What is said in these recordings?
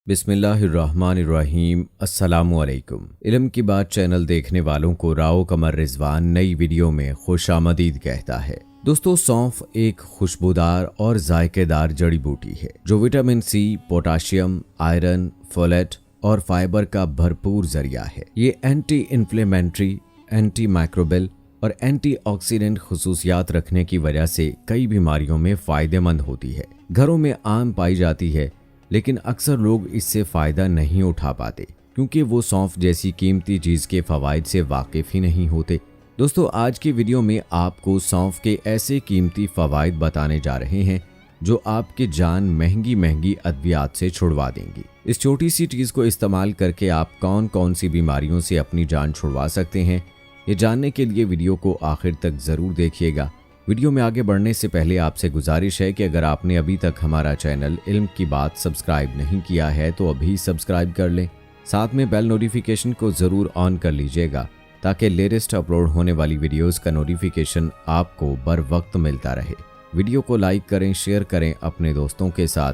बिस्मिल्लाहिर्रहमानिर्रहीम। अस्सलामुअलैकुम। इल्म की बात चैनल देखने वालों को राव कमर रिजवान नई वीडियो में खुशामदीद कहता है। दोस्तों, सौंफ एक खुशबूदार और जायकेदार जड़ी बूटी है जो vitamin C, potassium, iron, folate और फाइबर का भरपूर जरिया है। ये एंटी इन्फ्लेमेटरी, एंटी माइक्रोबियल और एंटीऑक्सीडेंट खुसूसियात रखने की वजह से कई बीमारियों में फायदेमंद होती है। घरों में आम पाई जाती है, लेकिन अक्सर लोग इससे फ़ायदा नहीं उठा पाते क्योंकि वो सौंफ जैसी कीमती चीज़ के फ़वाइद से वाकिफ़ ही नहीं होते। दोस्तों, आज की वीडियो में आपको सौंफ के ऐसे कीमती फ़वाइद बताने जा रहे हैं जो आपकी जान महंगी महंगी अद्वियात से छुड़वा देंगी। इस छोटी सी चीज़ को इस्तेमाल करके आप कौन कौन सी बीमारियों से अपनी जान छुड़वा सकते हैं, ये जानने के लिए वीडियो को आखिर तक ज़रूर देखिएगा। वीडियो में आगे बढ़ने से पहले आपसे गुजारिश है कि अगर आपने अभी तक हमारा चैनल इल्म की बात सब्सक्राइब नहीं किया है तो अभी सब्सक्राइब कर लें। साथ में बेल नोटिफिकेशन को ज़रूर ऑन कर लीजिएगा ताकि लेटेस्ट अपलोड होने वाली वीडियोस का नोटिफिकेशन आपको बर वक्त मिलता रहे। वीडियो को लाइक करें, शेयर करें अपने दोस्तों के साथ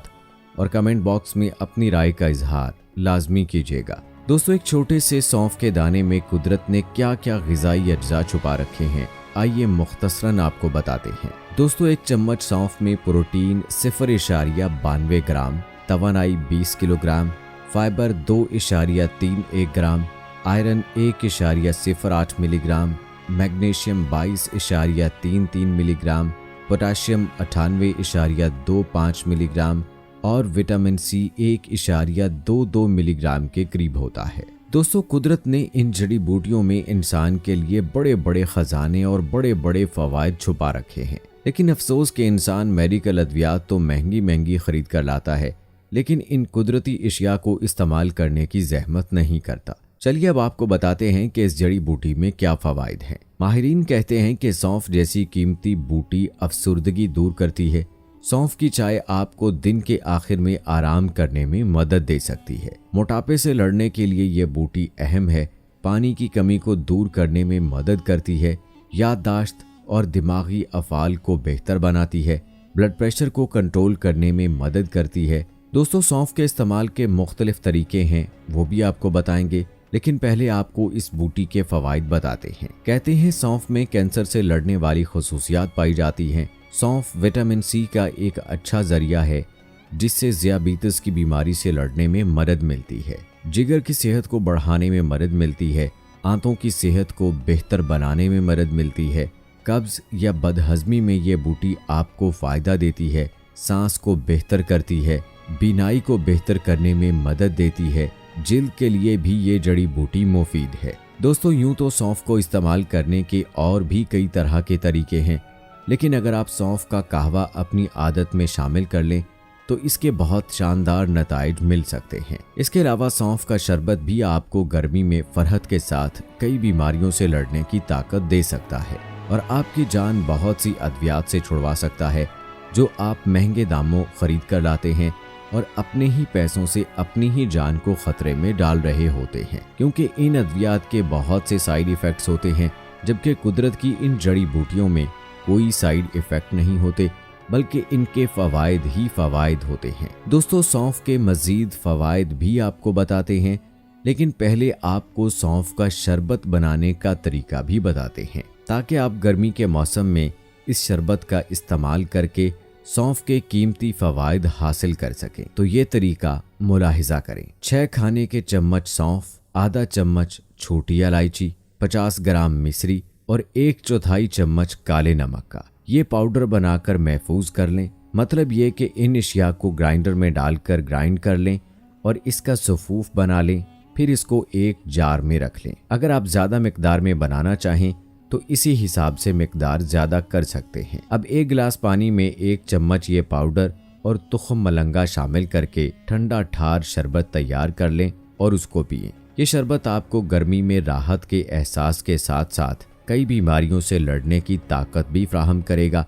और कमेंट बॉक्स में अपनी राय का इजहार लाजमी कीजिएगा। दोस्तों, एक छोटे से सौंफ के दाने में कुदरत ने क्या क्या ग़िज़ाई अज्जा छुपा रखे हैं, आइए मुख्तसरन आपको बताते हैं। दोस्तों, एक चम्मच सौंफ में प्रोटीन 0.92 ग्राम, तवानाई 20 kilogram, fibre 2.31 gram, iron 1.08 milligram, magnesium 22.33 milligram, potassium 98.25 milligram और विटामिन सी 1.22 मिलीग्राम के करीब होता है। दोस्तों, कुदरत ने इन जड़ी बूटियों में इंसान के लिए बड़े बड़े खजाने और बड़े बड़े फवायद छुपा रखे हैं, लेकिन अफसोस के इंसान मेडिकल अद्वियात तो महंगी महंगी खरीद कर लाता है, लेकिन इन कुदरती अशिया को इस्तेमाल करने की जहमत नहीं करता। चलिए अब आपको बताते हैं कि इस जड़ी बूटी में क्या फवायद हैं। माहिरीन कहते हैं कि सौंफ जैसी कीमती बूटी अफसुर्दगी दूर करती है। सौंफ की चाय आपको दिन के आखिर में आराम करने में मदद दे सकती है। मोटापे से लड़ने के लिए ये बूटी अहम है। पानी की कमी को दूर करने में मदद करती है। याददाश्त और दिमागी अफ़ाल को बेहतर बनाती है। ब्लड प्रेशर को कंट्रोल करने में मदद करती है। दोस्तों, सौंफ के इस्तेमाल के मुख्तलिफ तरीके हैं, वो भी आपको बताएंगे, लेकिन पहले आपको इस बूटी के फ़वाइद बताते हैं। कहते हैं सौंफ में कैंसर से लड़ने वाली खुसूसियात पाई जाती हैं। सौंफ विटामिन सी का एक अच्छा जरिया है जिससे ज़ियाबीतिस की बीमारी से लड़ने में मदद मिलती है। जिगर की सेहत को बढ़ाने में मदद मिलती है। आंतों की सेहत को बेहतर बनाने में मदद मिलती है। कब्ज़ या बदहज़मी में ये बूटी आपको फ़ायदा देती है। सांस को बेहतर करती है। बीनाई को बेहतर करने में मदद देती है। जिल्द के लिए भी ये जड़ी बूटी मुफीद है। दोस्तों, यूँ तो सौंफ को इस्तेमाल करने के और भी कई तरह के तरीके हैं, लेकिन अगर आप सौंफ का कहवा अपनी आदत में शामिल कर लें तो इसके बहुत शानदार नताइज मिल सकते हैं। इसके अलावा सौंफ का शरबत भी आपको गर्मी में फरहत के साथ कई बीमारियों से लड़ने की ताकत दे सकता है और आपकी जान बहुत सी अद्वियात से छुड़वा सकता है जो आप महंगे दामों खरीद कर लाते हैं और अपने ही पैसों से अपनी ही जान को खतरे में डाल रहे होते हैं, क्योंकि इन अद्वियात के बहुत से साइड इफ़ेक्ट्स होते हैं, जबकि कुदरत की इन जड़ी बूटियों में कोई साइड इफ़ेक्ट नहीं होते, बल्कि इनके फ़वाइद ही फ़वाइद होते हैं। दोस्तों, सौंफ के मज़ीद फ़वाइद भी आपको बताते हैं, लेकिन पहले आपको सौंफ का शरबत बनाने का तरीका भी बताते हैं ताकि आप गर्मी के मौसम में इस शरबत का इस्तेमाल करके सौंफ के कीमती फ़वाइद हासिल कर सकें। तो ये तरीका मुलाहिज़ा करें। 6 खाने के चम्मच सौंफ, आधा चम्मच छोटी इलायची, 50 ग्राम मिश्री और 1/4 चम्मच काले नमक का ये पाउडर बनाकर महफूज कर लें। मतलब ये कि इन अशिया को ग्राइंडर में डालकर ग्राइंड कर लें और इसका सफ़ूफ बना लें। फिर इसको एक जार में रख लें। अगर आप ज़्यादा मिकदार में बनाना चाहें तो इसी हिसाब से मिकदार ज़्यादा कर सकते हैं। अब 1 गिलास पानी में 1 चम्मच ये पाउडर और तुख्म मलंगा शामिल करके ठंडा ठार शरबत तैयार कर लें और उसको पिएं। ये शरबत आपको गर्मी में राहत के एहसास के साथ साथ कई बीमारियों से लड़ने की ताकत भी फ्राहम करेगा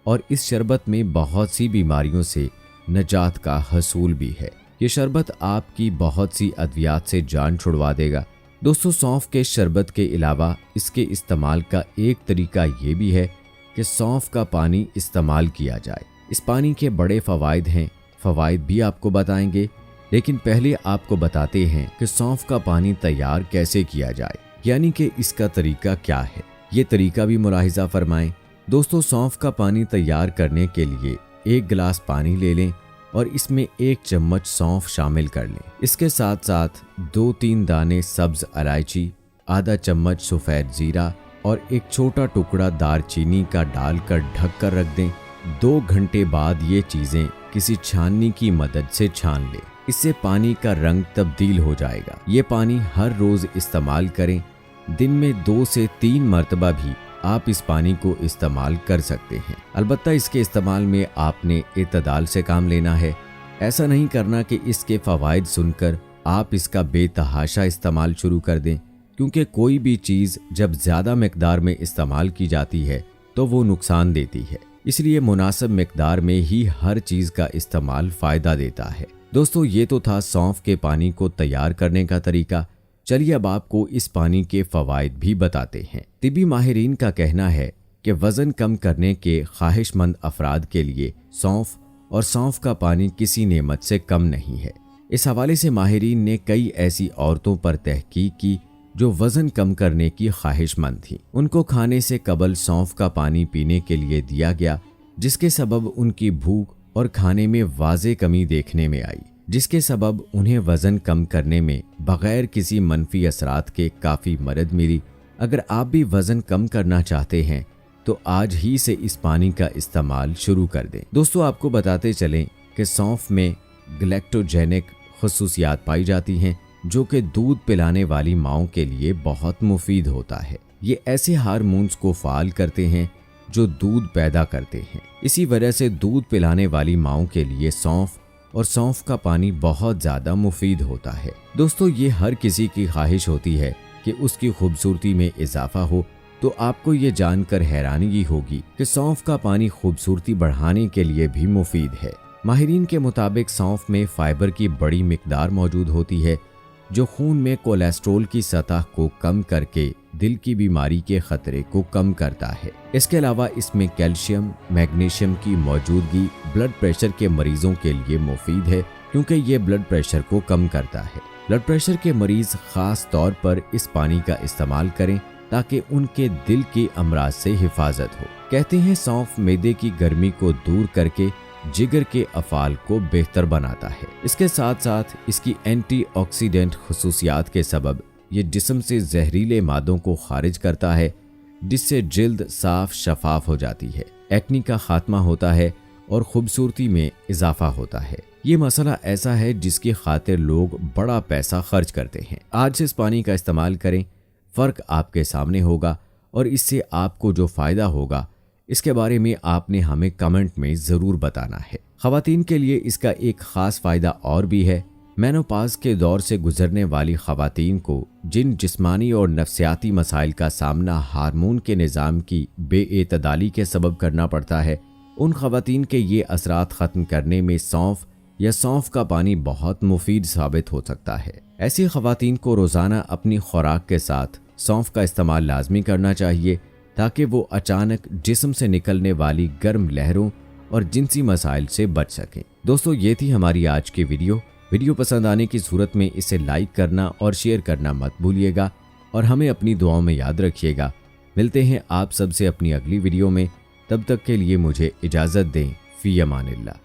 और इस शरबत में बहुत सी बीमारियों से नजात का हसूल भी है। ये शरबत आपकी बहुत सी अद्वियात से जान छुड़वा देगा। दोस्तों, सौंफ के शरबत के अलावा इसके इस्तेमाल का एक तरीका ये भी है कि सौंफ का पानी इस्तेमाल किया जाए। इस पानी के बड़े फ़वाइद हैं, फ़वाइद भी आपको बताएंगे, लेकिन पहले आपको बताते हैं कि सौंफ का पानी तैयार कैसे किया जाए, यानी कि इसका तरीका क्या है। ये तरीका भी मुलाहिजा फरमाएं। दोस्तों, सौंफ का पानी तैयार करने के लिए 1 गिलास पानी ले लें और इसमें 1 चम्मच सौंफ शामिल कर लें। इसके साथ साथ 2-3 दाने सब्ज इलायची, आधा चम्मच सफ़ेद जीरा और एक छोटा टुकड़ा दालचीनी का डालकर ढक कर रख दें। 2 घंटे बाद ये चीज़ें किसी छाननी की मदद से छान लें। इससे पानी का रंग तब्दील हो जाएगा। ये पानी हर रोज इस्तेमाल करें। दिन में 2 से 3 मरतबा भी आप इस पानी को इस्तेमाल कर सकते हैं। अलबत्ता इसके इस्तेमाल में आपने इत्तदाल से काम लेना है। ऐसा नहीं करना कि इसके फ़वाइद सुनकर आप इसका बेतहाशा इस्तेमाल शुरू कर दें, क्योंकि कोई भी चीज़ जब ज़्यादा मिकदार में इस्तेमाल की जाती है तो वो नुकसान देती है। इसलिए मुनासिब मिकदार में ही हर चीज़ का इस्तेमाल फ़ायदा देता है। दोस्तों, ये तो था सौंफ के पानी को तैयार करने का तरीका। चलिए अब आपको इस पानी के फ़वाइद भी बताते हैं। तिबी माहिरीन का कहना है कि वज़न कम करने के ख्वाहिशमंद अफराद के लिए सौंफ और सौंफ का पानी किसी नेमत से कम नहीं है। इस हवाले से माहिरीन ने कई ऐसी औरतों पर तहकीक की जो वज़न कम करने की ख्वाहिशमंद थी। उनको खाने से कबल सौंफ का पानी पीने के लिए दिया गया, जिसके सबब उनकी भूख और खाने में वाज़े कमी देखने में आई, जिसके सबब उन्हें वज़न कम करने में बग़ैर किसी मनफी असरात के काफ़ी मदद मिली। अगर आप भी वज़न कम करना चाहते हैं तो आज ही से इस पानी का इस्तेमाल शुरू कर दें। दोस्तों, आपको बताते चलें कि सौंफ में ग्लैक्टोजेनिक खसूसियात पाई जाती हैं जो कि दूध पिलाने वाली माओं के लिए बहुत मुफीद होता है। ये ऐसे हार्मोन्स को फ़ाल करते हैं जो दूध पैदा करते हैं। इसी वजह से दूध पिलाने वाली माओं के लिए सौंफ और सौंफ का पानी बहुत ज़्यादा मुफीद होता है। दोस्तों, ये हर किसी की ख्वाहिश होती है कि उसकी खूबसूरती में इजाफा हो, तो आपको ये जानकर हैरानी होगी कि सौंफ का पानी खूबसूरती बढ़ाने के लिए भी मुफीद है। माहिरीन के मुताबिक सौंफ में फाइबर की बड़ी मिकदार मौजूद होती है जो खून में कोलेस्ट्रॉल की सतह को कम करके दिल की बीमारी के खतरे को कम करता है। इसके अलावा इसमें कैल्शियम, मैग्नीशियम की मौजूदगी ब्लड प्रेशर के मरीजों के लिए मुफीद है, क्योंकि ये ब्लड प्रेशर को कम करता है। ब्लड प्रेशर के मरीज खास तौर पर इस पानी का इस्तेमाल करें ताकि उनके दिल के अमराज से हिफाजत हो। कहते हैं सौंफ मैदे की गर्मी को दूर करके जिगर के अफ़ाल को बेहतर बनाता है। इसके साथ साथ इसकी एंटीऑक्सीडेंट खसूसियात के सबब ये जिस्म से जहरीले मादों को खारिज करता है, जिससे जिल्द साफ शफाफ हो जाती है, एक्नी का खात्मा होता है और खूबसूरती में इजाफा होता है। ये मसला ऐसा है जिसकी खातिर लोग बड़ा पैसा खर्च करते हैं। आज से इस पानी का इस्तेमाल करें, फ़र्क आपके सामने होगा और इससे आपको जो फ़ायदा होगा इसके बारे में आपने हमें कमेंट में ज़रूर बताना है। ख़वातीन के लिए इसका एक ख़ास फ़ायदा और भी है। मेनोपॉज़ के दौर से गुजरने वाली ख़वातीन को जिन जिस्मानी और नफ्सियाती मसाइल का सामना हार्मोन के निज़ाम की बेएतदाली के सबब करना पड़ता है, उन ख़वातीन के ये असरात ख़त्म करने में सौंफ या सौंफ का पानी बहुत मुफीद साबित हो सकता है। ऐसी ख़वातीन को रोज़ाना अपनी खुराक के साथ सौंफ का इस्तेमाल लाजमी करना चाहिए ताकि वो अचानक जिस्म से निकलने वाली गर्म लहरों और जिनसी मसाइल से बच सकें। दोस्तों, ये थी हमारी आज की वीडियो पसंद आने की सूरत में इसे लाइक करना और शेयर करना मत भूलिएगा और हमें अपनी दुआओं में याद रखिएगा। मिलते हैं आप सबसे अपनी अगली वीडियो में, तब तक के लिए मुझे इजाज़त दें। फ़ी अमानिल्लाह।